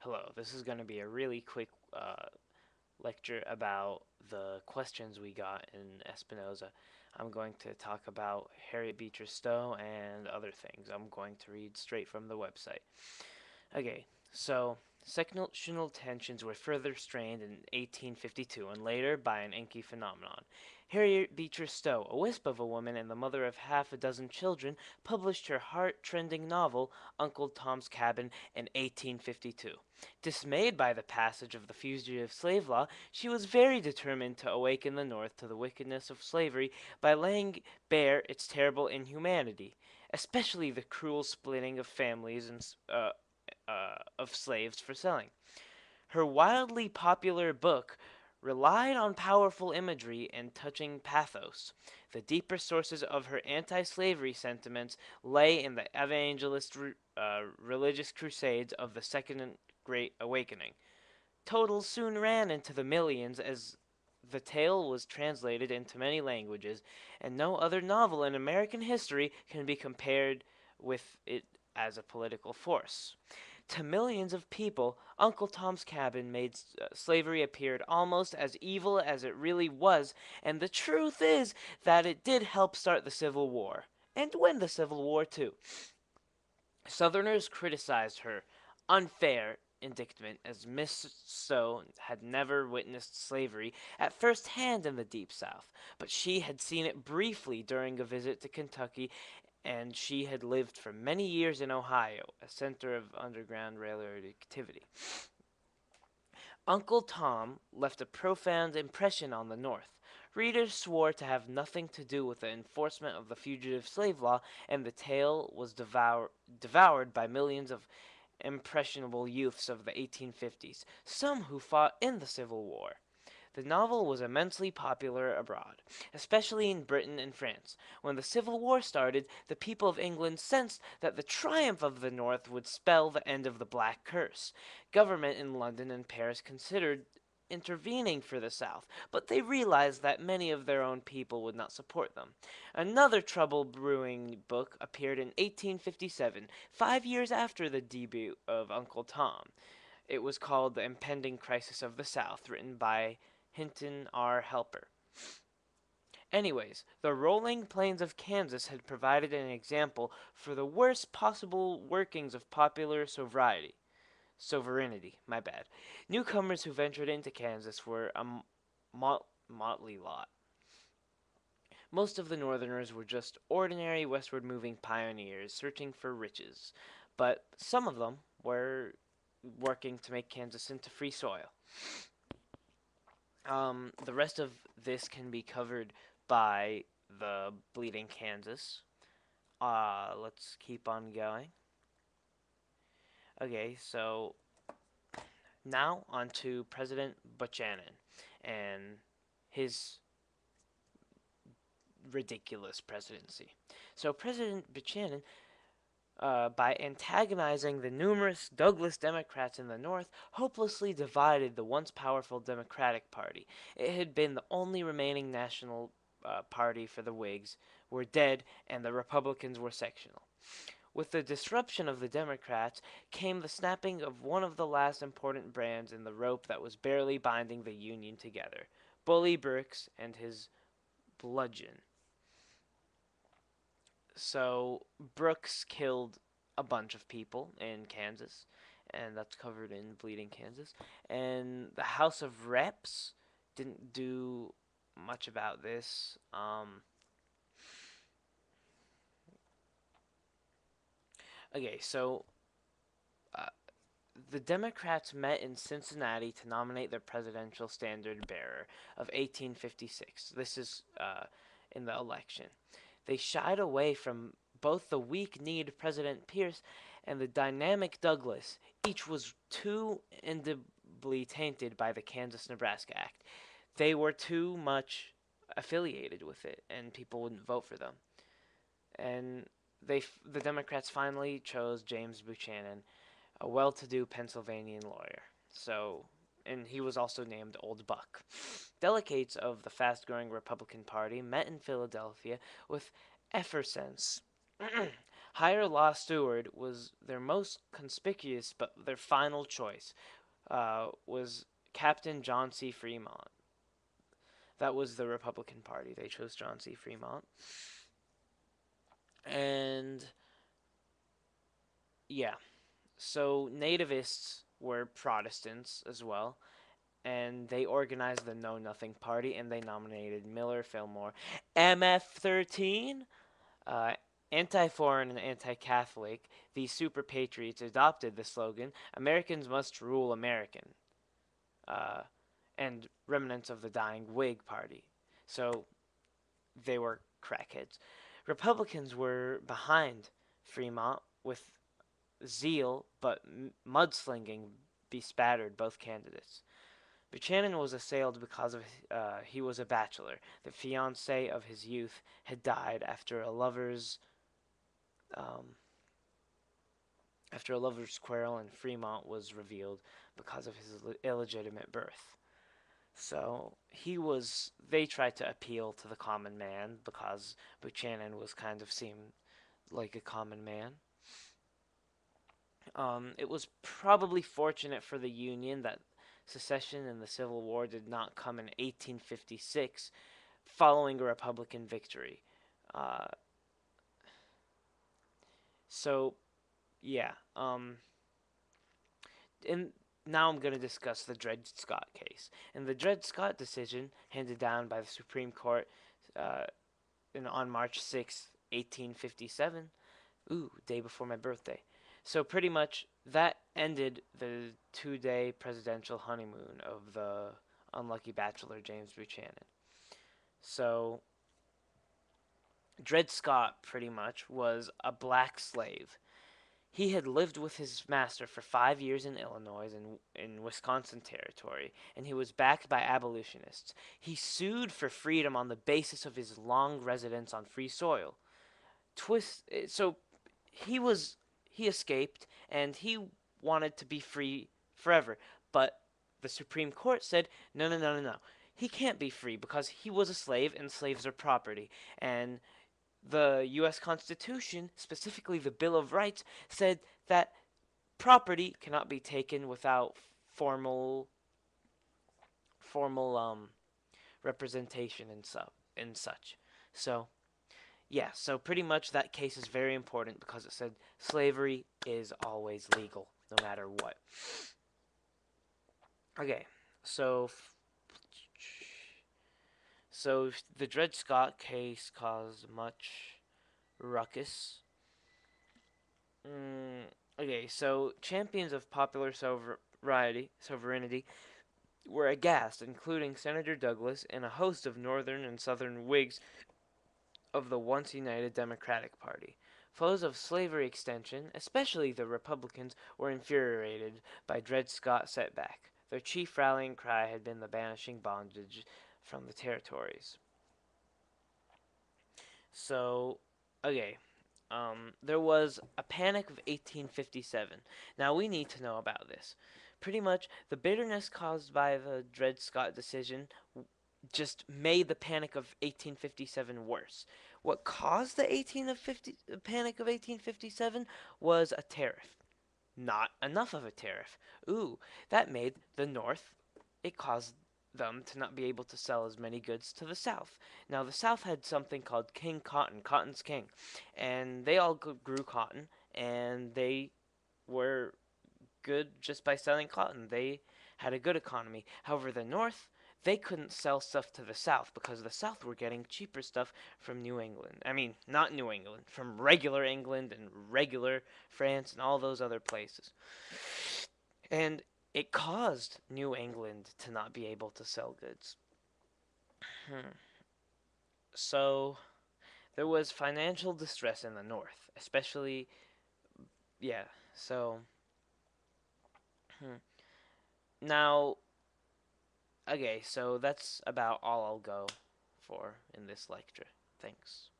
Hello, this is going to be a really quick lecture about the questions we got in Espinoza. I'm going to talk about Harriet Beecher Stowe and other things. I'm going to read straight from the website. Okay, so sectional tensions were further strained in 1852 and later by an Enki phenomenon. Harriet Beecher Stowe, a wisp of a woman and the mother of half a dozen children, published her heart-trending novel, Uncle Tom's Cabin, in 1852. Dismayed by the passage of the Fugitive Slave Law, she was very determined to awaken the North to the wickedness of slavery by laying bare its terrible inhumanity, especially the cruel splitting of families of slaves for selling. Her wildly popular book relied on powerful imagery and touching pathos. The deeper sources of her anti slavery sentiments lay in the evangelist religious crusades of the Second Great Awakening. Totals soon ran into the millions as the tale was translated into many languages, and no other novel in American history can be compared with it as a political force. To millions of people, Uncle Tom's Cabin made slavery appear almost as evil as it really was, and the truth is that it did help start the Civil War, and win the Civil War too. Southerners criticized her unfair indictment as Miss Stowe had never witnessed slavery at first hand in the Deep South, but she had seen it briefly during a visit to Kentucky, and she had lived for many years in Ohio, a center of Underground Railroad activity. Uncle Tom left a profound impression on the North. Readers swore to have nothing to do with the enforcement of the Fugitive Slave Law, and the tale was devoured by millions of impressionable youths of the 1850s, some who fought in the Civil War. The novel was immensely popular abroad, especially in Britain and France. When the Civil War started, the people of England sensed that the triumph of the North would spell the end of the Black Curse. Government in London and Paris considered intervening for the South, but they realized that many of their own people would not support them. Another trouble brewing book appeared in 1857, 5 years after the debut of Uncle Tom. It was called The Impending Crisis of the South, written by Hinton R. Helper. Anyways, the rolling plains of Kansas had provided an example for the worst possible workings of popular sovereignty. My bad. Newcomers who ventured into Kansas were a motley lot. Most of the Northerners were just ordinary westward moving pioneers searching for riches, but some of them were working to make Kansas into free soil. The rest of this can be covered by the Bleeding Kansas. Let's keep on going. Okay, so now on to President Buchanan and his ridiculous presidency. So President Buchanan, by antagonizing the numerous Douglas Democrats in the North, hopelessly divided the once powerful Democratic Party. It had been the only remaining national party for the Whigs, were dead, and the Republicans were sectional. With the disruption of the Democrats came the snapping of one of the last important brands in the rope that was barely binding the Union together, Bully Brooks and his bludgeon. So Brooks killed a bunch of people in Kansas, and that's covered in Bleeding Kansas. And the House of Reps didn't do much about this. Okay, so uh, the Democrats met in Cincinnati to nominate their presidential standard bearer of 1856. This is in the election. They shied away from both the weak-kneed President Pierce and the dynamic Douglas. Each was too indelibly tainted by the Kansas-Nebraska Act. They were too much affiliated with it, and people wouldn't vote for them. And the Democrats finally chose James Buchanan, a well-to-do Pennsylvanian lawyer. And he was also named Old Buck. Delegates of the fast-growing Republican Party met in Philadelphia with effervescence. Higher Law Steward was their most conspicuous, but their final choice was Captain John C. Fremont. That was the Republican Party. They chose John C. Fremont. And yeah, so nativists were Protestants as well, and they organized the Know Nothing Party, and they nominated Miller Fillmore, MF13, uh, anti-foreign and anti-Catholic. These super patriots adopted the slogan "Americans must rule American," uh, and remnants of the dying Whig Party. So they were crackheads. Republicans were behind Fremont with zeal, but mudslinging bespattered both candidates. Buchanan was assailed because he was a bachelor. The fiancée of his youth had died um, after a lover's quarrel, and Fremont was revealed because of his illegitimate birth. So they tried to appeal to the common man because Buchanan was kind of seemed like a common man. It was probably fortunate for the Union that secession and the Civil War did not come in 1856 following a Republican victory. Uh, so, yeah. And now I'm going to discuss the Dred Scott case. In the Dred Scott decision, handed down by the Supreme Court uh, on March 6th, 1857, day before my birthday. So pretty much that ended the 2-day presidential honeymoon of the unlucky bachelor James Buchanan. So Dred Scott pretty much was a black slave. He had lived with his master for 5 years in Illinois and in Wisconsin Territory, and he was backed by abolitionists. He sued for freedom on the basis of his long residence on free soil. So he he escaped and he wanted to be free forever, but the Supreme Court said no, no, no, no, no. He can't be free because he was a slave and slaves are property. And the US Constitution, specifically the Bill of Rights, said that property cannot be taken without formal representation and such. So yeah, so pretty much that case is very important because it said slavery is always legal, no matter what. Okay, so so the Dred Scott case caused much ruckus. Okay, so champions of popular sovereignty were aghast, including Senator Douglas and a host of Northern and Southern Whigs of the once united Democratic Party. Foes of slavery extension, especially the Republicans, were infuriated by Dred Scott's setback. Their chief rallying cry had been the banishing bondage from the territories. So, okay, there was a Panic of 1857. Now we need to know about this. Pretty much, the bitterness caused by the Dred Scott decision just made the Panic of 1857 worse. What caused the Panic of 1857 was a tariff. Not enough of a tariff. That made the North, it caused them to not be able to sell as many goods to the South. Now, the South had something called King Cotton, Cotton's King, and they all grew cotton, and they were good just by selling cotton. They had a good economy. However, the North, they couldn't sell stuff to the South because the South were getting cheaper stuff from New England. I mean, not New England, from regular England and regular France and all those other places. And it caused New England to not be able to sell goods. So there was financial distress in the North, especially, yeah. So now, okay, so that's about all I'll go for in this lecture. Thanks.